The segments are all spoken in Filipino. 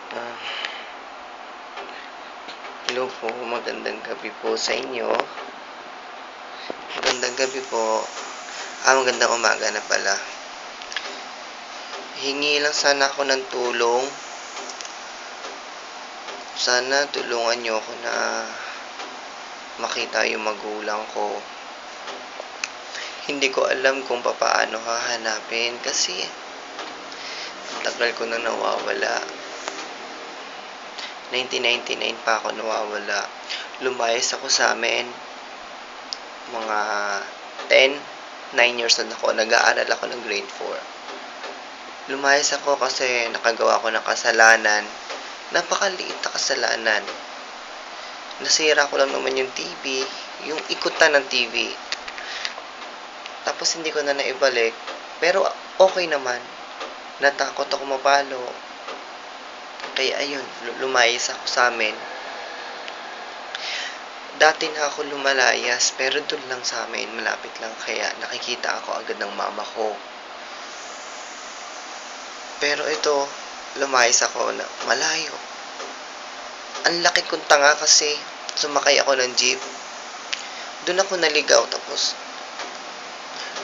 Ah, Hello po, magandang gabi po sa inyo. Magandang gabi po. Magandang umaga na pala. Hingi lang sana ako ng tulong. Sana tulungan niyo ako na makita yung magulang ko. Hindi ko alam kung papaano hahanapin kasi tagal ko na nawawala. 1999 pa ako nawawala. Lumayas ako sa amin. Mga 9 years old ako. Nag-aaral ako ng grade 4. Lumayas ako kasi nakagawa ko ng kasalanan. Napakaliit na kasalanan. Nasira ko lang naman yung TV, yung ikutan ng TV. Tapos hindi ko na naibalik. Pero okay naman. Natakot ako mapalo. Kaya ayun, lumayas ako sa amin. Dati na ako lumalayas, pero doon lang sa amin, malapit lang. Kaya nakikita ako agad ng mama ko. Pero ito, lumayas ako na malayo. Ang laki kong tanga kasi sumakay ako ng jeep. Doon ako naligaw tapos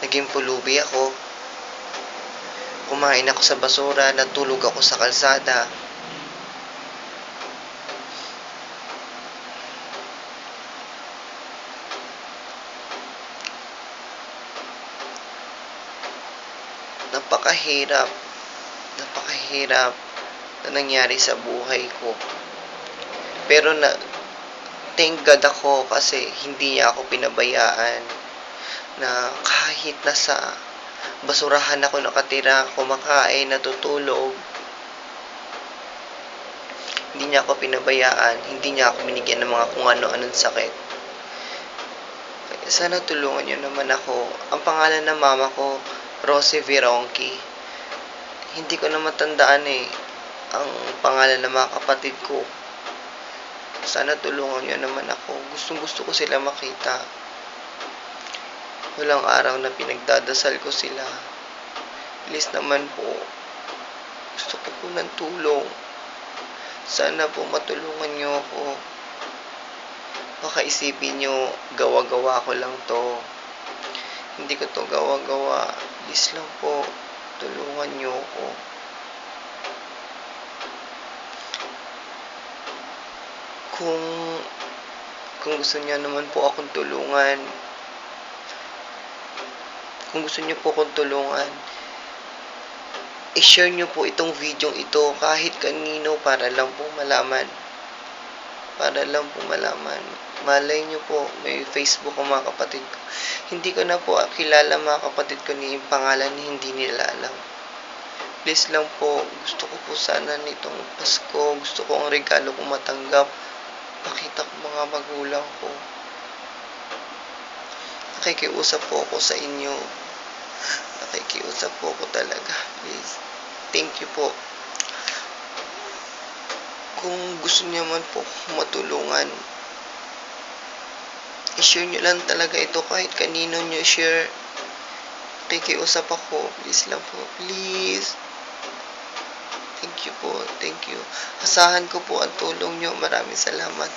naging pulubi ako. Kumain ako sa basura, natulog ako sa kalsada. Napakahirap, napakahirap na nangyari sa buhay ko. Pero thank God ako kasi hindi niya ako pinabayaan na kahit nasa basurahan ako nakatira, kumakain, natutulog. Hindi niya ako pinabayaan, hindi niya ako binigyan ng mga kung ano-anong sakit. Sana tulungan niyo naman ako. Ang pangalan ng mama ko, Rosie Vironki. Hindi ko na matandaan ang pangalan ng mga kapatid ko. Sana tulungan niyo naman ako. Gustong-gusto ko sila makita. Walang araw na pinagdadasal ko sila. Please naman po. Gusto ko po ng tulong. Sana po matulungan niyo ako. Baka isipin niyo, gawa-gawa ko lang to. Hindi ko to gawa-gawa. Please lang po. Tulungan niyo ako. Kung gusto niyo naman po akong tulungan, kung gusto niyo po akong tulungan, i-share niyo po itong video ito kahit kanino para lang po malaman. Para lang po malaman. Malay niyo po, may Facebook ang mga kapatid ko. Hindi ko na po kilala mga kapatid ko ni yung pangalan hindi nila alam. Please lang po, gusto ko po sana nitong Pasko, gusto ko ang regalo ko matanggap. Pakita ko mga magulang ko. Nakikiusap po ako sa inyo. Nakikiusap po ako talaga. Please. Thank you po. Kung gusto niyo man po matulungan, i-share niyo lang talaga ito kahit kanino niyo i-share. Nakikiusap ako. Please lang po. Please. Thank you po. Thank you. Asahan ko po ang tulong niyo. Maraming salamat.